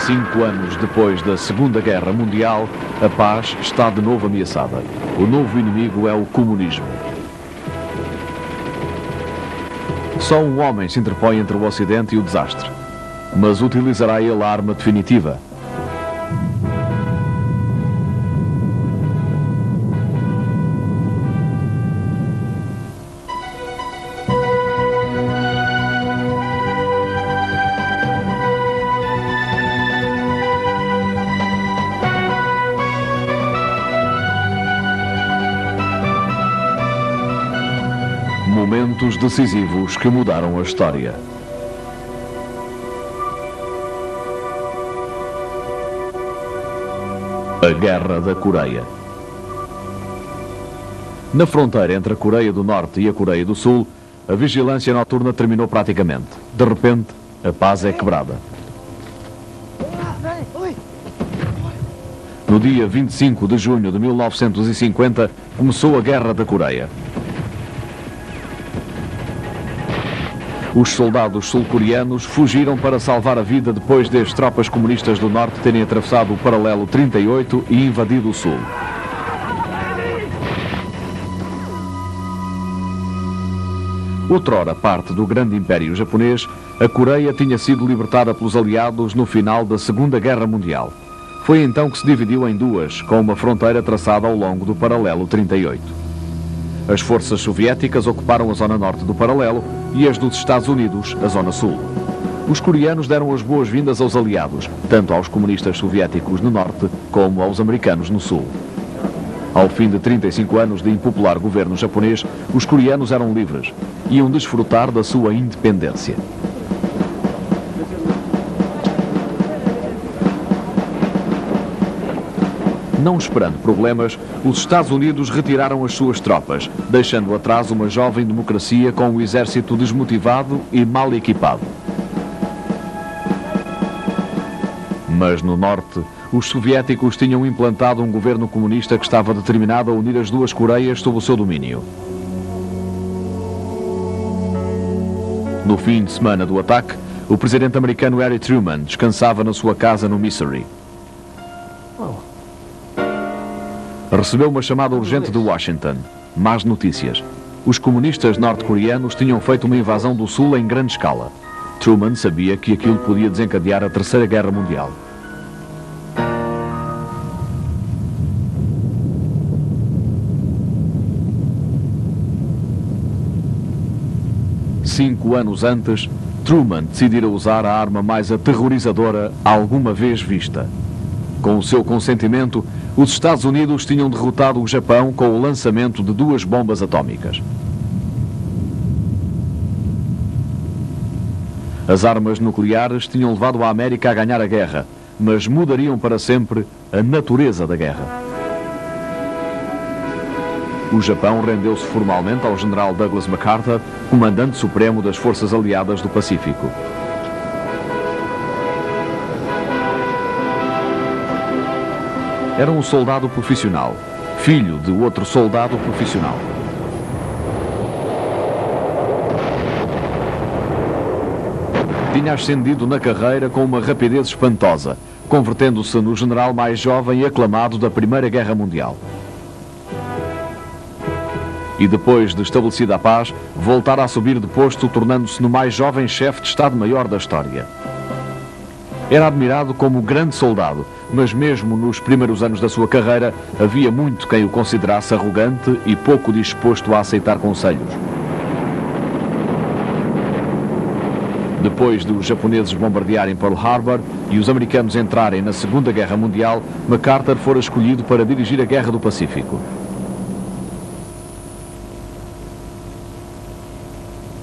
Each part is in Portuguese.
5 anos depois da Segunda Guerra Mundial, a paz está de novo ameaçada. O novo inimigo é o comunismo. Só um homem se interpõe entre o Ocidente e o desastre. Mas utilizará ele a arma definitiva? Momentos decisivos que mudaram a história. A Guerra da Coreia. Na fronteira entre a Coreia do Norte e a Coreia do Sul, a vigilância noturna terminou praticamente. De repente, a paz é quebrada. No dia 25 de junho de 1950, começou a Guerra da Coreia. Os soldados sul-coreanos fugiram para salvar a vida depois das tropas comunistas do Norte terem atravessado o paralelo 38 e invadido o Sul. Outrora parte do grande império japonês, a Coreia tinha sido libertada pelos aliados no final da Segunda Guerra Mundial. Foi então que se dividiu em duas, com uma fronteira traçada ao longo do paralelo 38. As forças soviéticas ocuparam a zona norte do paralelo e as dos Estados Unidos, a zona sul. Os coreanos deram as boas-vindas aos aliados, tanto aos comunistas soviéticos no norte como aos americanos no sul. Ao fim de 35 anos de impopular governo japonês, os coreanos eram livres, iam desfrutar da sua independência. Não esperando problemas, os Estados Unidos retiraram as suas tropas, deixando atrás uma jovem democracia com um exército desmotivado e mal equipado. Mas no norte, os soviéticos tinham implantado um governo comunista que estava determinado a unir as duas Coreias sob o seu domínio. No fim de semana do ataque, o presidente americano Harry Truman descansava na sua casa no Missouri. Recebeu uma chamada urgente de Washington. Más notícias. Os comunistas norte-coreanos tinham feito uma invasão do Sul em grande escala. Truman sabia que aquilo podia desencadear a Terceira Guerra Mundial. Cinco anos antes, Truman decidira usar a arma mais aterrorizadora alguma vez vista. Com o seu consentimento, os Estados Unidos tinham derrotado o Japão com o lançamento de 2 bombas atômicas. As armas nucleares tinham levado a América a ganhar a guerra, mas mudariam para sempre a natureza da guerra. O Japão rendeu-se formalmente ao general Douglas MacArthur, comandante supremo das Forças Aliadas do Pacífico. Era um soldado profissional, filho de outro soldado profissional. Tinha ascendido na carreira com uma rapidez espantosa, convertendo-se no general mais jovem e aclamado da Primeira Guerra Mundial. E depois de estabelecida a paz, voltara a subir de posto, tornando-se no mais jovem chefe de Estado-Maior da história. Era admirado como grande soldado, mas mesmo nos primeiros anos da sua carreira, havia muito quem o considerasse arrogante e pouco disposto a aceitar conselhos. Depois dos japoneses bombardearem Pearl Harbor e os americanos entrarem na Segunda Guerra Mundial, MacArthur fora escolhido para dirigir a Guerra do Pacífico.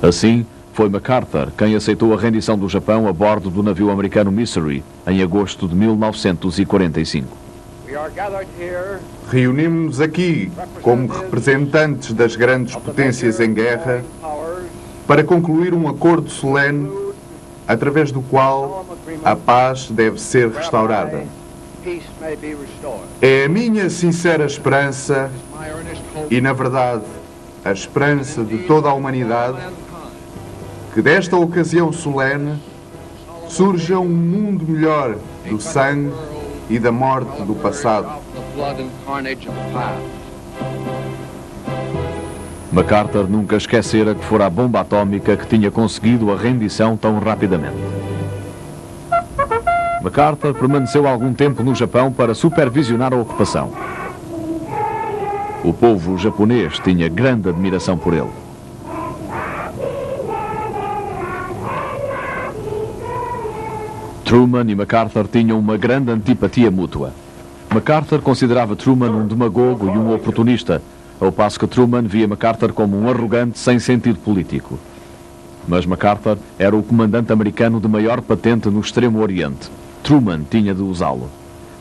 Assim, foi MacArthur quem aceitou a rendição do Japão a bordo do navio americano Missouri, em agosto de 1945. Reunimos-nos aqui como representantes das grandes potências em guerra para concluir um acordo solene através do qual a paz deve ser restaurada. É a minha sincera esperança e, na verdade, a esperança de toda a humanidade que desta ocasião solene surja um mundo melhor do sangue e da morte do passado. MacArthur nunca esquecera que fora a bomba atómica que tinha conseguido a rendição tão rapidamente. MacArthur permaneceu algum tempo no Japão para supervisionar a ocupação. O povo japonês tinha grande admiração por ele. Truman e MacArthur tinham uma grande antipatia mútua. MacArthur considerava Truman um demagogo e um oportunista, ao passo que Truman via MacArthur como um arrogante sem sentido político. Mas MacArthur era o comandante americano de maior patente no Extremo Oriente. Truman tinha de usá-lo.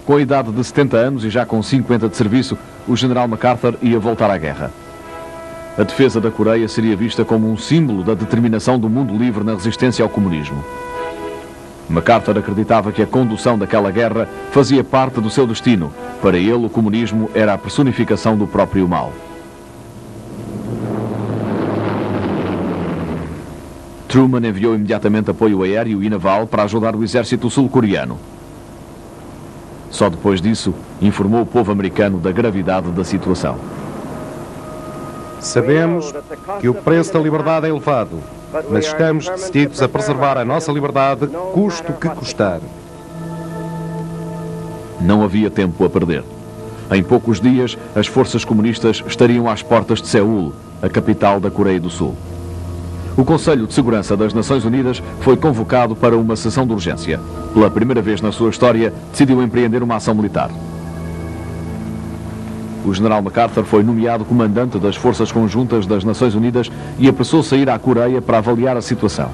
Com a idade de 70 anos e já com 50 de serviço, o general MacArthur ia voltar à guerra. A defesa da Coreia seria vista como um símbolo da determinação do mundo livre na resistência ao comunismo. MacArthur acreditava que a condução daquela guerra fazia parte do seu destino. Para ele, o comunismo era a personificação do próprio mal. Truman enviou imediatamente apoio aéreo e naval para ajudar o exército sul-coreano. Só depois disso, informou o povo americano da gravidade da situação. Sabemos que o preço da liberdade é elevado, mas estamos decididos a preservar a nossa liberdade, custo que custar. Não havia tempo a perder. Em poucos dias, as forças comunistas estariam às portas de Seul, a capital da Coreia do Sul. O Conselho de Segurança das Nações Unidas foi convocado para uma sessão de urgência. Pela primeira vez na sua história, decidiu empreender uma ação militar. O general MacArthur foi nomeado comandante das Forças Conjuntas das Nações Unidas e apressou-se a ir à Coreia para avaliar a situação.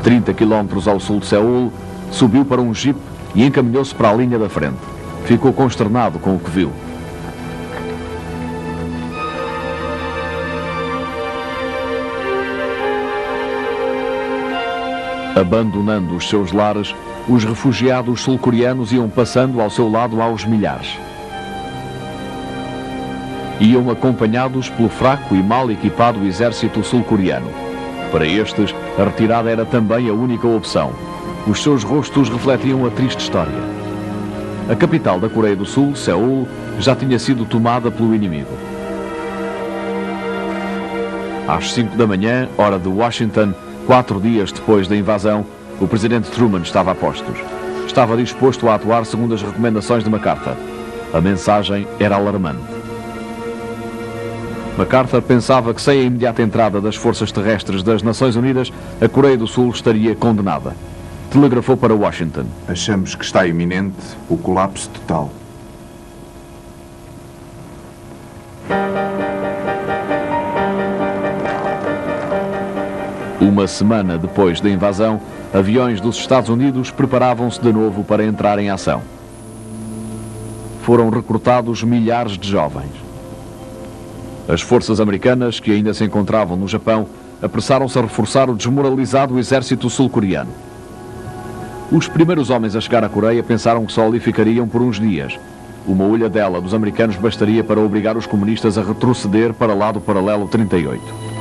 30 quilómetros ao sul de Seul, subiu para um jipe e encaminhou-se para a linha da frente. Ficou consternado com o que viu. Abandonando os seus lares, os refugiados sul-coreanos iam passando ao seu lado aos milhares. Iam acompanhados pelo fraco e mal equipado exército sul-coreano. Para estes, a retirada era também a única opção. Os seus rostos refletiam a triste história. A capital da Coreia do Sul, Seul, já tinha sido tomada pelo inimigo. Às 5 da manhã, hora de Washington, 4 dias depois da invasão, o presidente Truman estava a postos. Estava disposto a atuar segundo as recomendações de MacArthur. A mensagem era alarmante. MacArthur pensava que sem a imediata entrada das forças terrestres das Nações Unidas, a Coreia do Sul estaria condenada. Telegrafou para Washington. Achamos que está iminente o colapso total. Uma semana depois da invasão, aviões dos Estados Unidos preparavam-se de novo para entrar em ação. Foram recrutados milhares de jovens. As forças americanas, que ainda se encontravam no Japão, apressaram-se a reforçar o desmoralizado exército sul-coreano. Os primeiros homens a chegar à Coreia pensaram que só ali ficariam por uns dias. Uma olhadela dos americanos bastaria para obrigar os comunistas a retroceder para lá do paralelo 38.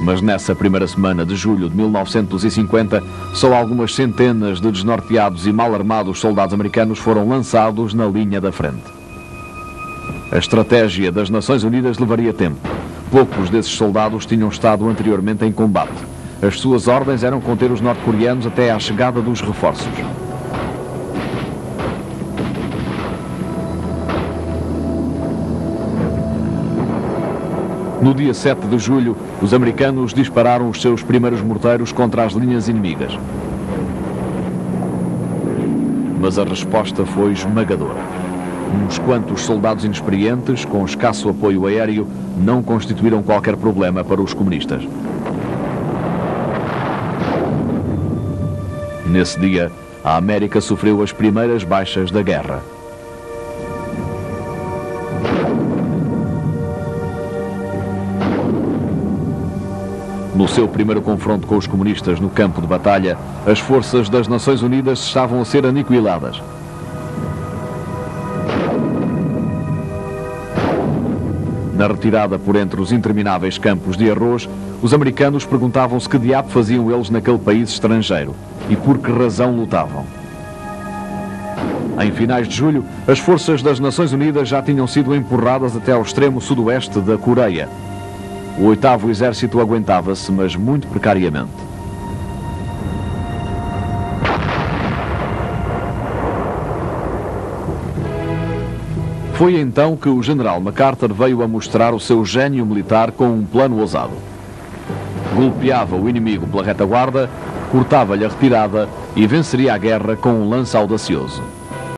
Mas nessa primeira semana de julho de 1950, só algumas centenas de desnorteados e mal armados soldados americanos foram lançados na linha da frente. A estratégia das Nações Unidas levaria tempo. Poucos desses soldados tinham estado anteriormente em combate. As suas ordens eram conter os norte-coreanos até à chegada dos reforços. No dia 7 de julho, os americanos dispararam os seus primeiros morteiros contra as linhas inimigas. Mas a resposta foi esmagadora. Uns quantos soldados inexperientes, com escasso apoio aéreo, não constituíram qualquer problema para os comunistas. Nesse dia, a América sofreu as primeiras baixas da guerra. No seu primeiro confronto com os comunistas no campo de batalha, as forças das Nações Unidas estavam a ser aniquiladas. Na retirada por entre os intermináveis campos de arroz, os americanos perguntavam-se que diabo faziam eles naquele país estrangeiro e por que razão lutavam. Em finais de julho, as forças das Nações Unidas já tinham sido empurradas até ao extremo sudoeste da Coreia. O 8º Exército aguentava-se, mas muito precariamente. Foi então que o general MacArthur veio a mostrar o seu gênio militar com um plano ousado. Golpeava o inimigo pela retaguarda, cortava-lhe a retirada e venceria a guerra com um lance audacioso.